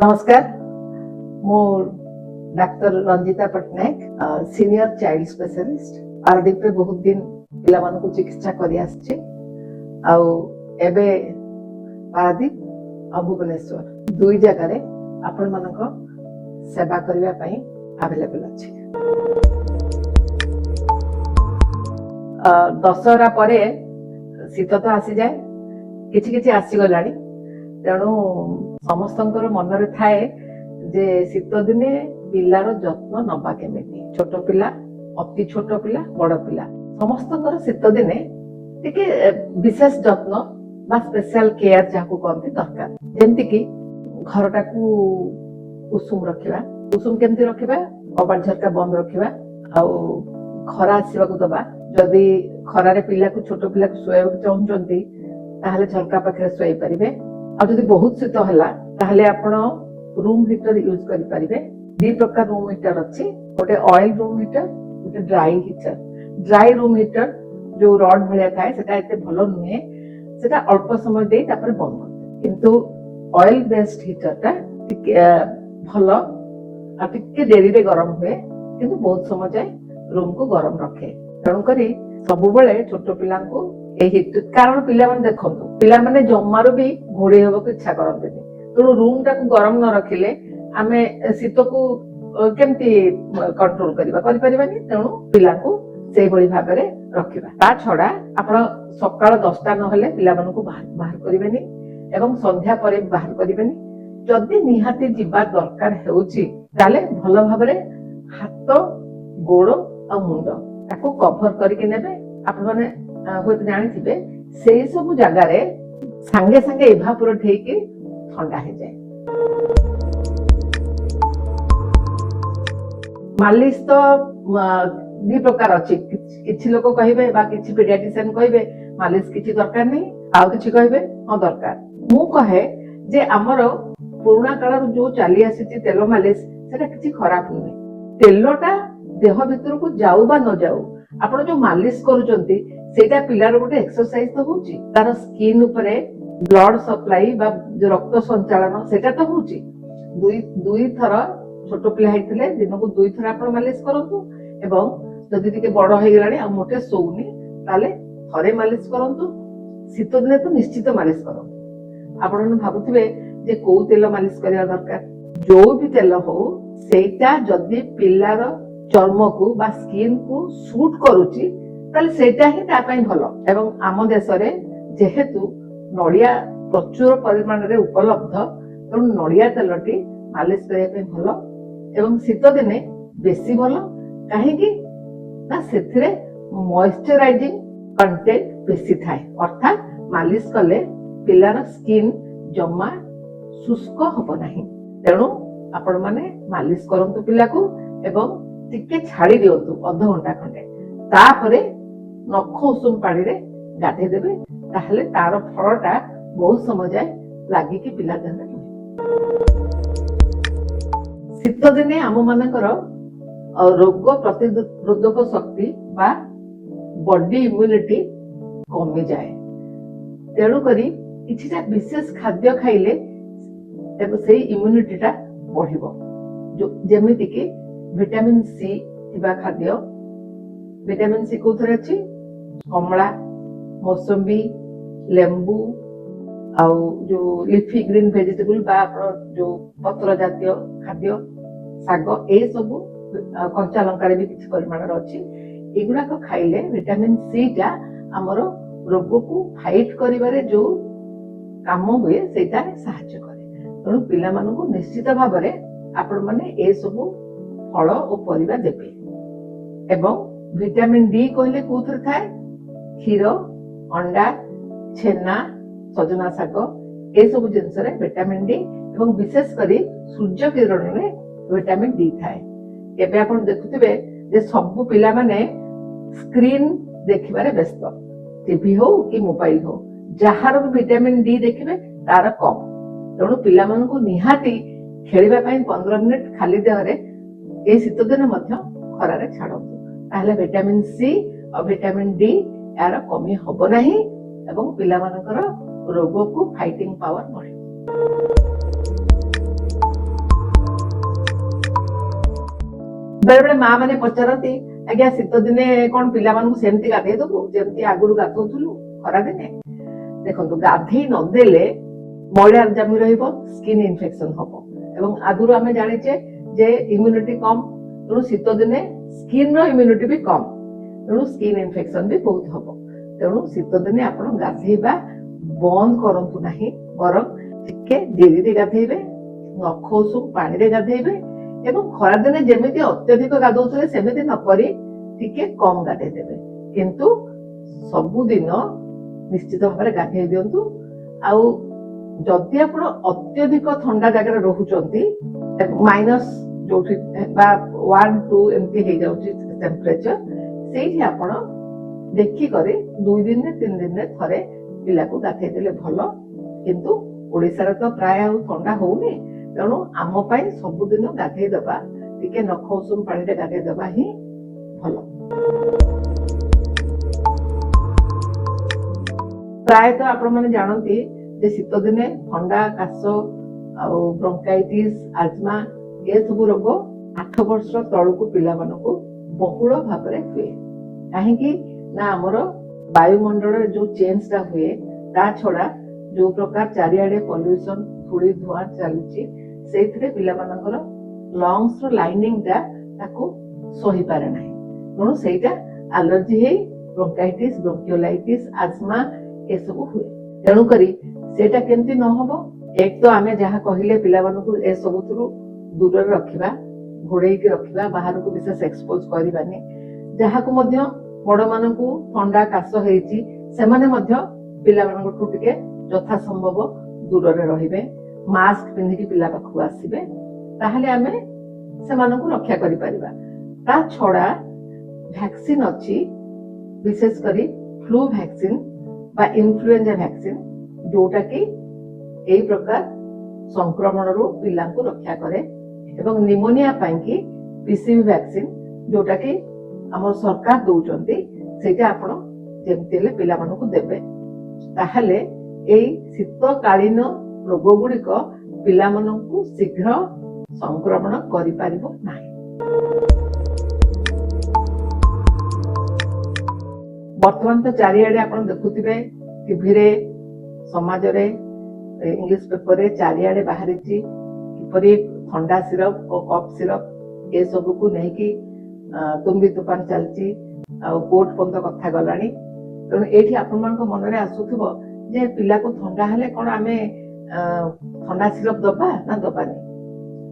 नमस्कार मो doctor Ranjita Pattnaik senior child specialist Paradip रे बहुत दिन पिला मान को चिकित्सा करी आछे आउ एबे पारादीप और भुवनेश्वर दुई जगह रे आपण मानक सेवा करबा पई अवेलेबल अछि। दशहरा परे शीत तो आसी जाए किछि किछि आसी गलानी तेणु समस्तंकर मनरे थाए जे शीत दिने पिलार जत्न नबा केमिति छोट पिला अति छोट पिला बड़ पिला समस्तंकर शीत दिने टिके विशेष जत्न बा स्पेशल केयर जाको कहते दरकार जेमति कि घरटा को उषुम रखिबा उषुम केमति रखिबा कबाड़ झरका बंद रखिबा आउ खरा आसीबा को दबा जदि खरारे पिला को छोट पिला को सोया चाहउचंती ताहले झरका पाखरे सोई परिबे आ जदि बहुत शीत होला ताहले आपण रूम हीटर यूज करि परिबे। दी प्रकार रूम हीटर अछि गोटे ऑयल रूम हीटर गोटे ड्राई रूम हीटर जो रड भलिया थाए सेटा एते भलो नुहे सेटा अल्प समय देई तापर बंद कर किंतु ऑयल बेस्ड हीटर ता टिके भलो आ टिके देरी रे गरम हुए किंतु बहुत समय जाए रूम को गरम रखे तेणु करी सब बेले छोट पिला को कारण पिला माने देखंतु पिला माने जम्मारो भी घोड़े हेबो को इच्छा करते तेणु रूम टाक गरम न रखिले आमे शीत को केमती कंट्रोल करिबा करि परिबानी तेणु पिला को सेही बळी भाबरे रखिबा। ता छडा आपण सकाळ 10टा न होले पिला मानन को बाहर करिबेनी एवं संध्या परे बाहर करिबेनी जदि निहाती जिबा दरकार हेउची ताले भलो भाबरे हाथ गोड़ आ मुंड ताको कवर करके नेबे आपण माने होत जानि थिबे सेही सब जगह रे संगे संगे इभापोरेट हेके ठंडा हे जाए। मालिश तो दी प्रकार अछि किछि लोक कहिबे बा किछि पीडियाट्रिशियन कहिबे मालिश किछि दरकार नहीं आ किछि कहिबे हां दरकार मु कहे जे हमर पुराना काल जो चली आसी तेल मालिश सेटा किछि खराब नहीं तेलटा देह भीतर को जाऊ बा न जाऊ आपण जो मालिश करूचंती सेटा पिलार गोटे एक्सरसाइज तो होची तार स्किन उपरे ब्लड सप्लाई बा जो रक्त संचालन सेटा तो होची दुई थर छोट पिला हेतिले दिन को दुई थर आपण मालिश करंतु एवं जदि टिके बड़ हे गेलानी आ मोटे सोउनी ताले थरे मालिश करंतु शीत दिने तो निश्चित मालिश करंतु। आपण भाबुथिबे जे को तेल मालिश करिया दरकार जो भी तेल हो सेटा जदि पिलार चर्म को बा स्किन को सूट करूची ताले सेटा ही ता पई भलो एवं आम देश रे जेहेतु नड़िया प्रचुर परिमाण रे उपलब्ध तेणु नड़िया तेलटी मालिश करिया पई भलो एवं शीत दिने बेसी भलो काहेकि ना सेथिरे मॉइस्चराइजिंग कंटेंट बेसी थाए अर्थात मालिश कले पिलार स्किन जम्मा शुष्क हबो नाही तेणु आपण माने मालिश करंतु पिला को एवं टिके छाड़ी दियंतु आधा घंटा खंडे तापरे नख उषुम पानी रे गाधे देबे ताहले तार फलटा बहुत समय जाए लागि कि पिला देने शीत दिने आम मानकर रोग प्रतिरोधक शक्ति बा बॉडी इम्यूनिटी कमी जाए तेणु करी किछिटा विशेष खाद्य खाइले एबो सेही इम्यूनिटीटा बढ़िबो जो जेमिति कि विटामिन सी थिबा खाद्य विटामिन सी कोथरे अछि कमला मौसम्बी लेंबू आउ जो लिफी ग्रीन वेजिटेबल बा जो पत्र जातीय खाद्य साग ए सब कंचा लंका रे भी किछ परिमाण रे अछि एगुडा को खाइले विटामिन सी टा हमर रोग को फाइट करिवारे जो काम हुए सेटा सहायता करे तेणु पिला मानन को निश्चित भाव रे आपण माने ए सब फल और परिबा देबे एवं विटामिन डी कहले कोथरे थाए क्षीर अंडा छेना सजना शाग ए सब जिनस रे विटामिन डी एवं विशेष करी सूर्य किरण रे विटामिन डी थाए एबे आपण देखुथिबे जे सब पिला माने स्क्रीन देखिबारे व्यस्त टीवी हो कि मोबाइल हो जहार भी विटामिन डी देखिबे तार कम तेणु पिला मन को निहाती खेलिबा पई 15 मिनिट खाली देह रे ए शीत दिन मध्य खरारे छाडंतु ताहले विटामिन सी और विटामिन डी यार कमी हबो नाही एवं पिला मानकर रोग को फाइटिंग पावर बढ़े। बेले बेले माँ मैंने पचारती आज्ञा शीत दिने कौन पिला सेमती गाधे दबु जमती आगुरी गाधौलु खरा दिने देखो गाधे नदेले मैला जमी स्किन इन्फेक्शन हम एवं आगुरी आम जाचे जे इम्यूनिटी कम तेणु शीत दिने स्किन इम्यूनिटी भी कम तेणु स्किन इन्फेक्शन भी बहुत हम तेणु शीत दिने आप गाधेबा बंद करंतु नहीं बरं टिके डेरी गाधेबे नख उषुम पानी गाधेबे एवं खरा दिने जेमिति अत्यधिक गाधौले सेमिति न करी टिके कम गाधे देबे किंतु सबुदिन निश्चित भाव में गाधे दिंतु आउ जदि आप अत्यधिक ठंडा जगह रोचंती माइनस जो 1 2 एमती हो जाउची टेम्परेचर सेठी आपण देखि करे 2 दिन 3 दिन थरे पिला को गाधे देले भलो किंतु ओडिसा रे तो प्राय ठंडा होउनी तेणु आम पाई सबुदिन गाधे दबा टिके नख उषुम पानी रे गाधे दबा ही भलो प्राय तो आपण माने जानती जे शीत दिने ठंडा काश आउ ब्रोंकाइटिस आज्मा ये सब रोग 8 वर्ष तळकु पिला मानको बहुल भाव में हुए कहीं ना आमर वायुमंडल जो चेंजटा हुए ता छड़ा जो प्रकार चारिआडे पॉल्यूशन धूली धुआं चलुची सेथिरे पिला मानकर लंग्स रो लाइनिंग ताको सही पारे नाही तेणु सेटा एलर्जी हे ब्रोंकाइटिस ब्रोंकियोलाइटिस आज्मा ये सब हुए तेणु करी सेटा केमती न होबो एक तो आमे जहा कहिले पिला मानकु ए सब थरु दूर रखिबा घोड़े के रखिबा बाहर को विशेष एक्सपोज करिबानी जहा को मध्य बड़ मानकु ठंडा काश हेची से माने मध्य पिला मानकु टिके यथा संभव दूर रे रहिबे मास्क पिंधि पिला पाखु आसीबे ताहले आमे से मानकु रक्षा करि परिबा ता छडा वैक्सीन अछि विशेष करी फ्लू वैक्सीन बा इन्फ्लुएंजा वैक्सीन जोटा कि एई प्रकार संक्रमण रो पिला को रक्षा करे एवं निमोनिया पाई की पीसीवी वैक्सीन जोटा कि आम सरकार दौरान से आपण जमी पिला मानकु देबे ताहले एई शीतकालीन रोग गुड़िक पिला मानकु शीघ्र संक्रमण करि पारिबो नाही। वर्तमान तो चारिआडे आपण देखुथिबे टीवी रे समाज रे इंग्लिश पेपर रे चारिआडे बाहरी किपरि ठंडा सिरप और कफ सिरप ये सब को नहीं कि तुम्बी तूफान चलची कोर्ट पंत कथा गलानी तेणु ये आपण मान मन में आसुथबो जे पिला को ठंडा हेले कोन आमे ठंडा सिरप दबा ना दबानी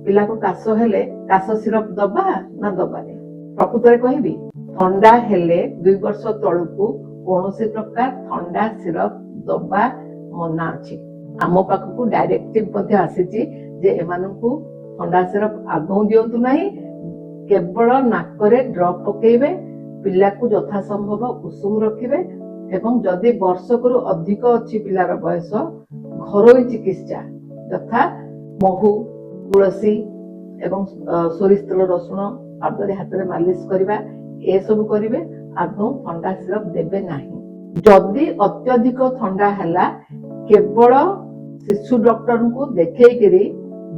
पिला को काश हेले काश सिरप दबा ना दबानी प्रकृत रे कहबी ठंडा हेले 2 वर्ष तळकु कोनोसी प्रकार ठंडा सिरप दबा मना अछि आम पाखकु डायरेक्टिव मध्ये आसीची जे एमानकु ठंडा सिरप आगौ दियंतु नाही केवल नाकरे ड्रप पकेइबे पिला को यथा संभव उषुम रखिबे एवं जदि वर्षकरू अधिक अछि पिलार बयस घरोई चिकित्सा यथा महू तुलसी एवं सोरिष तेल रसुण पादरे हाथ मालिश करबा ए सब करिवे आगौ ठंडा सिरप देबे नाही जदि अत्यधिक ठंडा हैला केवल शिशु डॉक्टर को देखैकरी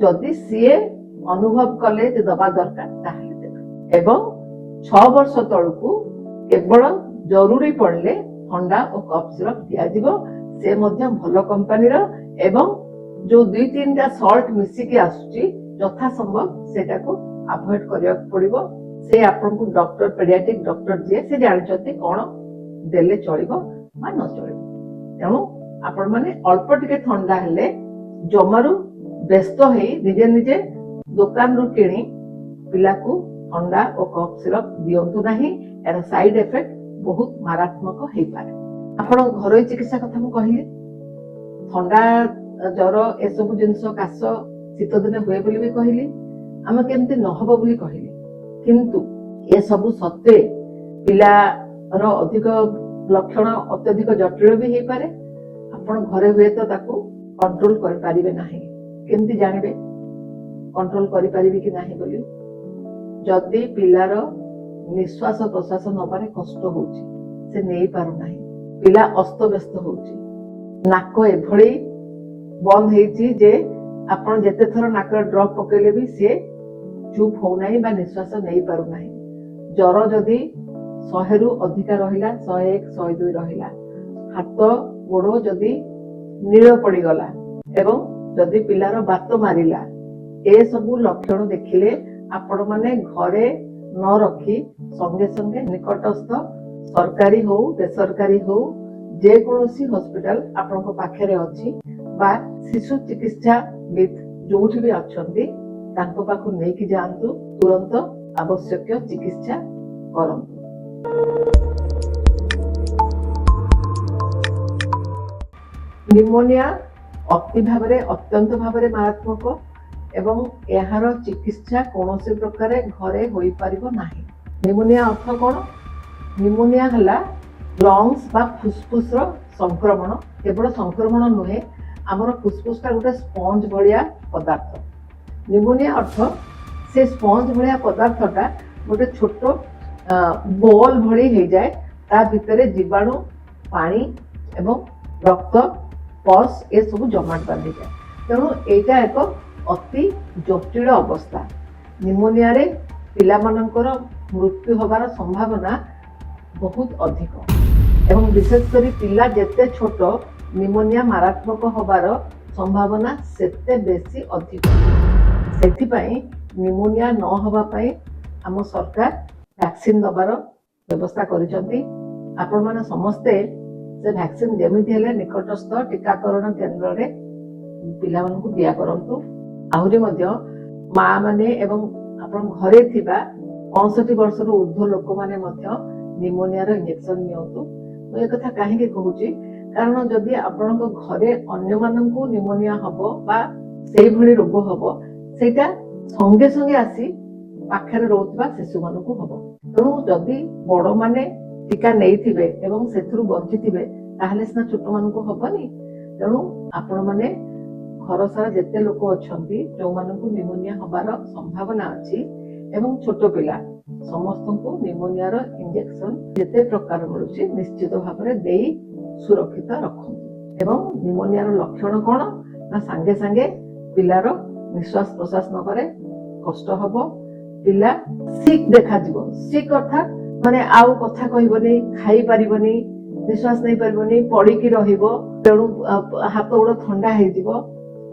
जदि सीए अनुभव कले जे दबा दरकार ताहले देबे एवं 6 वर्ष तळकु केवल जरूरी पड़ले ठंडा और कफ सिरप दिया जीवो से मध्य भलो कंपनी रो एवं जो 2-3 टा सॉल्ट मिसी के आसुची यथा संभव सेटा को अवॉइड करिया पड़िबो से आपन को डॉक्टर पेडियाट्रिक डॉक्टर जे से जानचते कोन देले चलिबो मा न चलिबो तेणु आपण माने अल्प टिके ठंडा हेले जमारू व्यस्त है निजे निजे दुकान रु किणी पिला को ठंडा और कफ सिरप दियंतु नाही एरा साइड इफेक्ट बहुत मारात्मक हे पारे आपण घरोई चिकित्सा कथा मु कहिली ठंडा ज्वर ए सब जिंस काश शीत दिन हुए बोली भी कहिली आम केमती नहब बोली कहिली किंतु ए सब सत्वे पिला रो अधिक लक्षण अत्यधिक जटिल भी हे पारे आपण घरे हुए तो ताको कंट्रोल कर पारिबे नाही केमती जानिबे कंट्रोल करि पारिबे कि नाही बोली जदि पिलार निश्वास प्रश्वास नबारे कष्ट होउची से नै पारु नाही पिला अस्त व्यस्त होउची नाक एभଳି बंद हेची जे आपण जेते थर नाक ड्रॉप पकेले भी से ଚୁପ୍ ହଉନାହିଁ ବା ନିଶ୍ୱାସ ନେଇପାରୁନାହିଁ। ଜ୍ୱର ଯଦି 100ରୁ ଅଧିକା ରହିଲା, 101, 102 ରହିଲା, ହାତ ଗୋଡ଼ ଯଦି ନୀଳ ପଡ଼ିଗଲା ଏବଂ ଯଦି ପିଲାର ବାତ ମାରିଲା, ଏସବୁ ଲକ୍ଷଣ ଦେଖିଲେ ଆପଣମାନେ ଘରେ ନ ରଖି ସଙ୍ଗେ ସଙ୍ଗେ ନିକଟସ୍ଥ ସରକାରୀ ହଉ ବେସରକାରୀ ହଉ ଯେକୌଣସି ହସ୍ପିଟାଲ ଆପଣଙ୍କ ପାଖରେ ଅଛି ବା ଶିଶୁ ଚିକିତ୍ସାବିତ୍ ଯୋଉଠି ବି ଅଛନ୍ତି ତାଙ୍କ ପାଖକୁ ନେଇକି ଯାଆନ୍ତୁ, ତୁରନ୍ତ ଆବଶ୍ୟକୀୟ ଚିକିତ୍ସା କରନ୍ତୁ। ନିମୋନିଆ ଅତ୍ୟନ୍ତ ଭାବରେ ମାରାତ୍ମକ ଏବଂ ଏହାର ଚିକିତ୍ସା କୌଣସି ପ୍ରକାରେ ଘରେ ହୋଇପାରିବ ନାହିଁ। ନିମୋନିଆ ଅର୍ଥ କ'ଣ? ନିମୋନିଆ ହେଲା ଲଙ୍ଗସ୍ ବା ଫୁସଫୁସର ସଂକ୍ରମଣ। କେବଳ ସଂକ୍ରମଣ ନୁହେଁ, ଆମର ଫୁସଫୁସଟା ଗୋଟେ ସ୍ପଞ୍ଜ ଭଳିଆ ପଦାର୍ଥ। ନିମୋନିଆ ଅର୍ଥ ସେ ସ୍ପଞ୍ଜ ଭଳିଆ ପଦାର୍ଥଟା ଗୋଟେ ଛୋଟ ବଲ୍ ଭଳି ହେଇଯାଏ, ତା ଭିତରେ ଜୀବାଣୁ, ପାଣି ଏବଂ ରକ୍ତ, ପସ୍ ଏସବୁ ଜମାଟ ବାନ୍ଧିଯାଏ। ତେଣୁ ଏଇଟା ଏକ ଅତି ଜଟିଳ ଅବସ୍ଥା। ନିମୋନିଆରେ ପିଲାମାନଙ୍କର ମୃତ୍ୟୁ ହେବାର ସମ୍ଭାବନା ବହୁତ ଅଧିକ ଏବଂ ବିଶେଷ କରି ପିଲା ଯେତେ ଛୋଟ ନିମୋନିଆ ମାରାତ୍ମକ ହେବାର ସମ୍ଭାବନା ସେତେ ବେଶୀ ଅଧିକ। ସେଥିପାଇଁ ନିମୋନିଆ ନ ହେବା ପାଇଁ ଆମ ସରକାର ଭ୍ୟାକ୍ସିନ୍ ଦେବାର ବ୍ୟବସ୍ଥା କରିଛନ୍ତି। ଆପଣମାନେ ସମସ୍ତେ ସେ ଭ୍ୟାକ୍ସିନ୍ ଯେମିତି ହେଲେ ନିକଟସ୍ଥ ଟିକାକରଣ କେନ୍ଦ୍ରରେ ପିଲାମାନଙ୍କୁ ଦିଆ କରନ୍ତୁ। ଆହୁରି ମଧ୍ୟ ମା ମାନେ ଏବଂ ଆପଣ ଘରେ ଥିବା 65 ବର୍ଷରୁ ଉର୍ଦ୍ଧ୍ୱ ଲୋକମାନେ ମଧ୍ୟ ନିମୋନିଆର ଇଞ୍ଜେକ୍ସନ ନିଅନ୍ତୁ। ମୁଁ ଏ କଥା କାହିଁକି କହୁଛି, କାରଣ ଯଦି ଆପଣଙ୍କ ଘରେ ଅନ୍ୟମାନଙ୍କୁ ନିମୋନିଆ ହବ ବା ସେଇଭଳି ରୋଗ ହବ, ସେଇଟା ସଙ୍ଗେ ସଙ୍ଗେ ଆସି ପାଖରେ ରହୁଥିବା ଶିଶୁମାନଙ୍କୁ ହବ। ତେଣୁ ଯଦି ବଡ଼ମାନେ ଟିକା ନେଇଥିବେ ଏବଂ ସେଥିରୁ ବଞ୍ଚିଥିବେ ତାହେଲେ ସିନା ଛୋଟମାନଙ୍କୁ ହବନି। ତେଣୁ ଆପଣମାନେ ଘର ସାରା ଯେତେ ଲୋକ ଅଛନ୍ତି ଯୋଉମାନଙ୍କୁ ନିମୋନିଆ ହବାର ସମ୍ଭାବନା ଅଛି ଏବଂ ଛୋଟ ପିଲା ସମସ୍ତଙ୍କୁ ନିମୋନିଆର ଇଞ୍ଜେକ୍ସନ ଯେତେ ପ୍ରକାର ମିଳୁଛି ନିଶ୍ଚିତ ଭାବରେ ଦେଇ ସୁରକ୍ଷିତ ରଖନ୍ତୁ। ଏବଂ ନିମୋନିଆର ଲକ୍ଷଣ କ'ଣ ନା ସାଙ୍ଗେ ସାଙ୍ଗେ ପିଲାର ନିଶ୍ୱାସ ପ୍ରଶ୍ୱାସ ନେବାରେ କଷ୍ଟ ହବ, ପିଲା ସିକ୍ ଦେଖାଯିବ। ସିକ୍ ଅର୍ଥାତ୍ ମାନେ ଆଉ କଥା କହିବନି, ଖାଇପାରିବନି, ନିଶ୍ୱାସ ନେଇପାରିବନି, ପଡ଼ିକି ରହିବ, ତେଣୁ ହାତ ଗୋଡ଼ ଥଣ୍ଡା ହେଇଯିବ,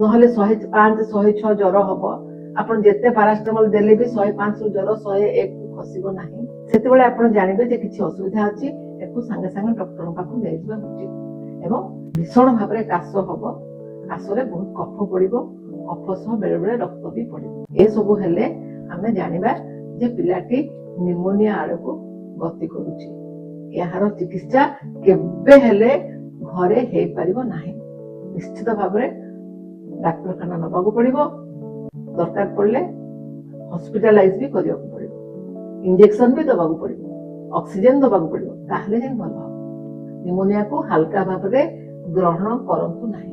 ନହେଲେ 105, 106 ଜ୍ୱର ହବ। ଆପଣ ଯେତେ ପାରାସିଟାମଲ ଦେଲେ ବି 105ରୁ ଜ୍ୱର 101କୁ ଖସିବ ନାହିଁ। ସେତେବେଳେ ଆପଣ ଜାଣିବେ ଯେ କିଛି ଅସୁବିଧା ଅଛି, ଏକୁ ସାଙ୍ଗେ ସାଙ୍ଗେ ଡକ୍ଟରଙ୍କ ପାଖକୁ ନେଇଯିବା ଉଚିତ। ଏବଂ ଭୀଷଣ ଭାବରେ କାଶ ହବ, କାଶରେ ବହୁତ କଫ ପଡ଼ିବ, କଫ ସହ ବେଳେବେଳେ ରକ୍ତ ବି ପଡ଼ିବ। ଏସବୁ ହେଲେ ଆମେ ଜାଣିବା ଯେ ପିଲାଟି ନିମୋନିଆ ଆଡ଼କୁ ଗତି କରୁଛି। ଏହାର ଚିକିତ୍ସା କେବେ ହେଲେ ଘରେ ହେଇପାରିବ ନାହିଁ। ନିଶ୍ଚିତ ଭାବରେ ଡାକ୍ତରଖାନା ନେବାକୁ ପଡ଼ିବ, ଦରକାର ପଡ଼ିଲେ ହସ୍ପିଟାଲାଇଜ ବି କରିବାକୁ ପଡ଼ିବ, ଇଞ୍ଜେକ୍ସନ ବି ଦେବାକୁ ପଡ଼ିବ, ଅକ୍ସିଜେନ ଦେବାକୁ ପଡ଼ିବ, ତାହେଲେ ଯାଇ ଭଲ ହବ। ନିମୋନିଆକୁ ହାଲକା ଭାବରେ ଗ୍ରହଣ କରନ୍ତୁ ନାହିଁ।